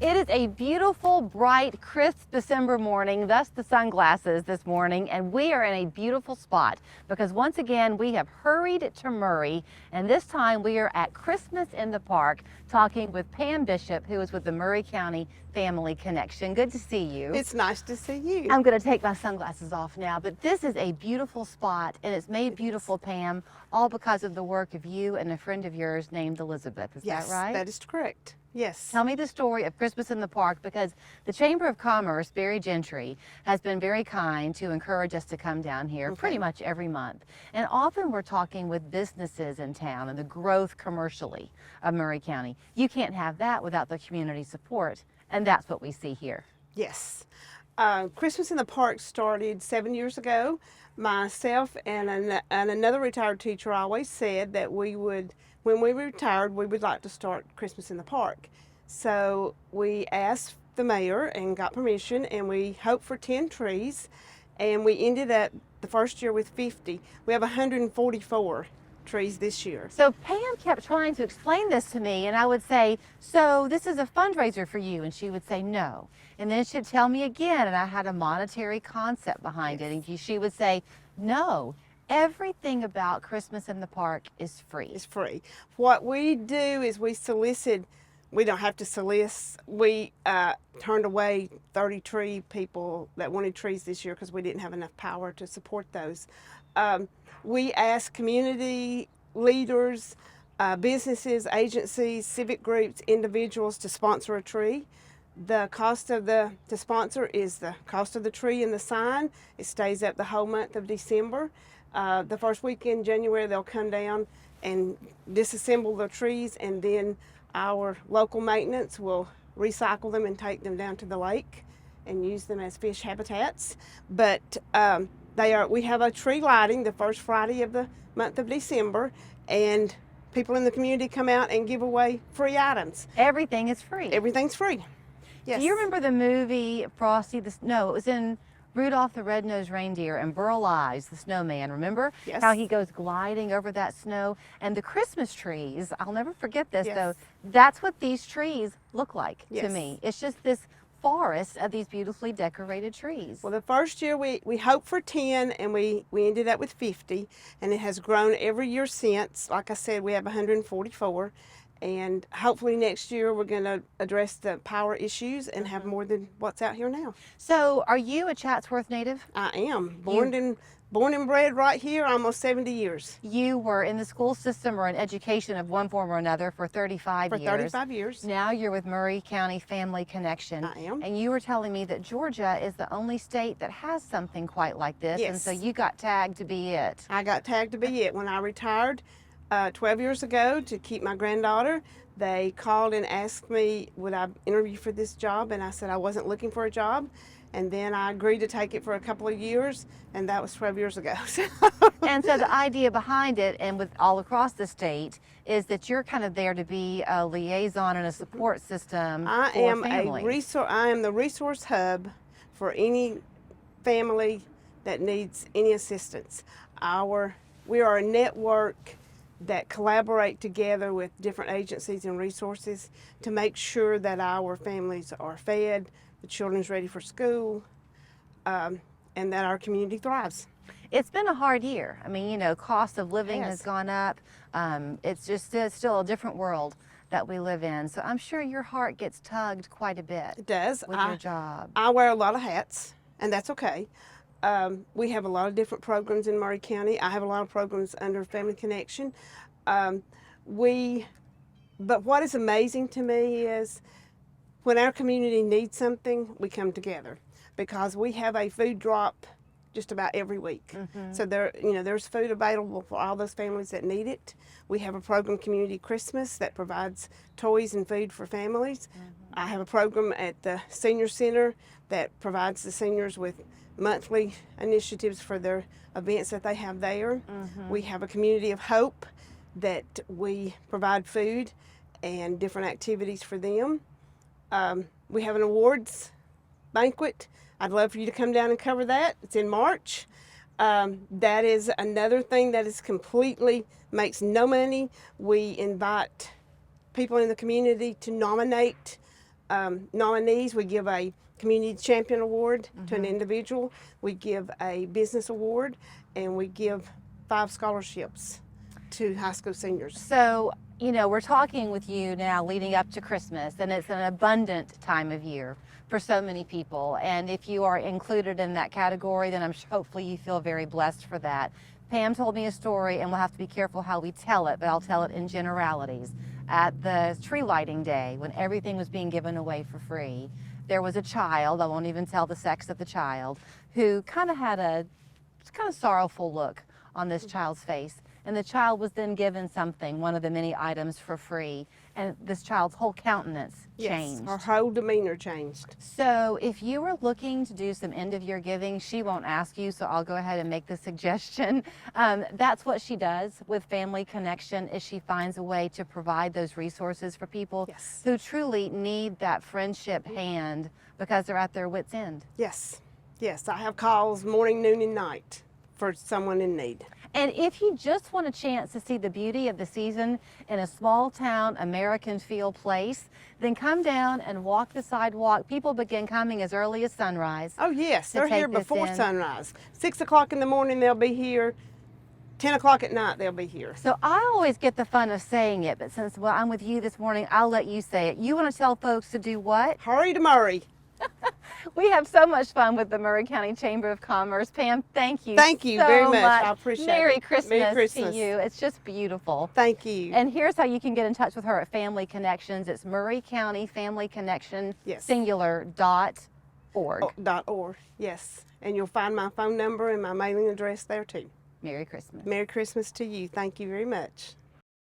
It is a beautiful, bright, crisp December morning, thus the sunglasses this morning, and we are in a beautiful spot because once again we have hurried to Murray, and this time we are at Christmas in the Park talking with Pam Bishop, who is with the Murray County Family Connection. Good to see you. It's nice to see you. I'm going to take my sunglasses off now, but this is a beautiful spot, and it's made beautiful, Pam, all because of the work of you and a friend of yours named Elizabeth. Is that right? Yes, that is correct. Yes. Tell me the story of Christmas in the Park, because the Chamber of Commerce, Barry Gentry, has been very kind to encourage us to come down here pretty much every month. And often we're talking with businesses in town and the growth commercially of Murray County. You can't have that without the community support, and that's what we see here. Yes. Christmas in the Park started 7 years ago. Myself and another retired teacher always said that we would, when we retired, we would like to start Christmas in the Park. So we asked the mayor and got permission, and we hoped for 10 trees, and we ended up the first year with 50. We have 144 trees this year. So Pam kept trying to explain this to me, and I would say, so this is a fundraiser for you, and she would say no. And then she'd tell me again, and I had a monetary concept behind it, and she would say, no, everything about Christmas in the Park is free. It's free. What we do is we solicit, we don't have to solicit, we turned away 33 people that wanted trees this year because we didn't have enough power to support those. We ask community leaders, businesses, agencies, civic groups, individuals to sponsor a tree. The cost of to sponsor is the cost of the tree and the sign. It stays up the whole month of December. The first week in January, they'll come down and disassemble the trees, and then our local maintenance will recycle them and take them down to the lake and use them as fish habitats. But we have a tree lighting the first Friday of the month of December, and people in the community come out and give away free items. Everything is free. Everything's free. Yes. Do you remember the movie Frosty no, it was in Rudolph the Red-Nosed Reindeer and Burl Ives, the snowman, remember? Yes. How he goes gliding over that snow. And the Christmas trees, I'll never forget this though, Yes. that's what these trees look like to Yes. me. It's just this forest of these beautifully decorated trees. Well, the first year we hoped for 10, and we ended up with 50, and it has grown every year since. Like I said, we have 144, and hopefully next year we're going to address the power issues and have more than what's out here now. So are you a Chatsworth native? I am born and bred right here, almost 70 years. You were in the school system or in education of one form or another for 35 years. For 35 years. Now you're with Murray County Family Connection. I am. And you were telling me that Georgia is the only state that has something quite like this. Yes. And so you got tagged to be it. I got tagged to be it. When I retired 12 years ago to keep my granddaughter, they called and asked me would I interview for this job, and I said I wasn't looking for a job. And then I agreed to take it for a couple of years, and that was 12 years ago. And so the idea behind it, and with all across the state, is that you're kind of there to be a liaison and a support system for families. I am the resource hub for any family that needs any assistance. We are a network that collaborate together with different agencies and resources to make sure that our families are fed, the children's ready for school, and that our community thrives. It's been a hard year. I mean, you know, cost of living has gone up. It's still a different world that we live in. So I'm sure your heart gets tugged quite a bit. It does. With your job. I wear a lot of hats, and that's okay. We have a lot of different programs in Murray County. I have a lot of programs under Family Connection. But what is amazing to me is when our community needs something, we come together, because we have a food drop just about every week. So there's food available for all those families that need it. We have a program, Community Christmas, that provides toys and food for families. I have a program at the Senior Center that provides the seniors with monthly initiatives for their events that they have there. We have a Community of Hope that we provide food and different activities for them. We have an awards banquet. I'd love for you to come down and cover that. It's in March. That is another thing that is completely makes no money. We invite people in the community to nominate nominees, we give a community champion award to an individual. We give a business award, and we give 5 scholarships to high school seniors. So, you know, we're talking with you now leading up to Christmas, and it's an abundant time of year for so many people. And if you are included in that category, then hopefully you feel very blessed for that. Pam told me a story, and we'll have to be careful how we tell it, but I'll tell it in generalities. At the tree lighting day, when everything was being given away for free, there was a child, I won't even tell the sex of the child, who kind of had a kind of sorrowful look on this child's face. And the child was then given something, one of the many items, for free. And this child's whole countenance changed. Yes, her whole demeanor changed. So if you were looking to do some end of year giving, she won't ask you, so I'll go ahead and make the suggestion. That's what she does with Family Connection, is she finds a way to provide those resources for people Yes. who truly need that friendship hand because they're at their wits' end. Yes, yes, I have calls morning, noon, and night for someone in need. And if you just want a chance to see the beauty of the season in a small town, American feel place, then come down and walk the sidewalk. People begin coming as early as sunrise. Oh yes, to they're take here this before in. sunrise. 6 o'clock in the morning they'll be here. 10 o'clock at night they'll be here. So I always get the fun of saying it, but since I'm with you this morning, I'll let you say it. You want to tell folks to do what? Hurry to Murray. We have so much fun with the Murray County Chamber of Commerce. Pam, thank you. Thank you so very much. I appreciate it. Merry Christmas Merry Christmas. to you. It's just beautiful. Thank you. And here's how you can get in touch with her at Family Connections. It's Murray County Family Connection, Yes. singular.org. .org, yes. And you'll find my phone number and my mailing address there too. Merry Christmas. Merry Christmas to you. Thank you very much.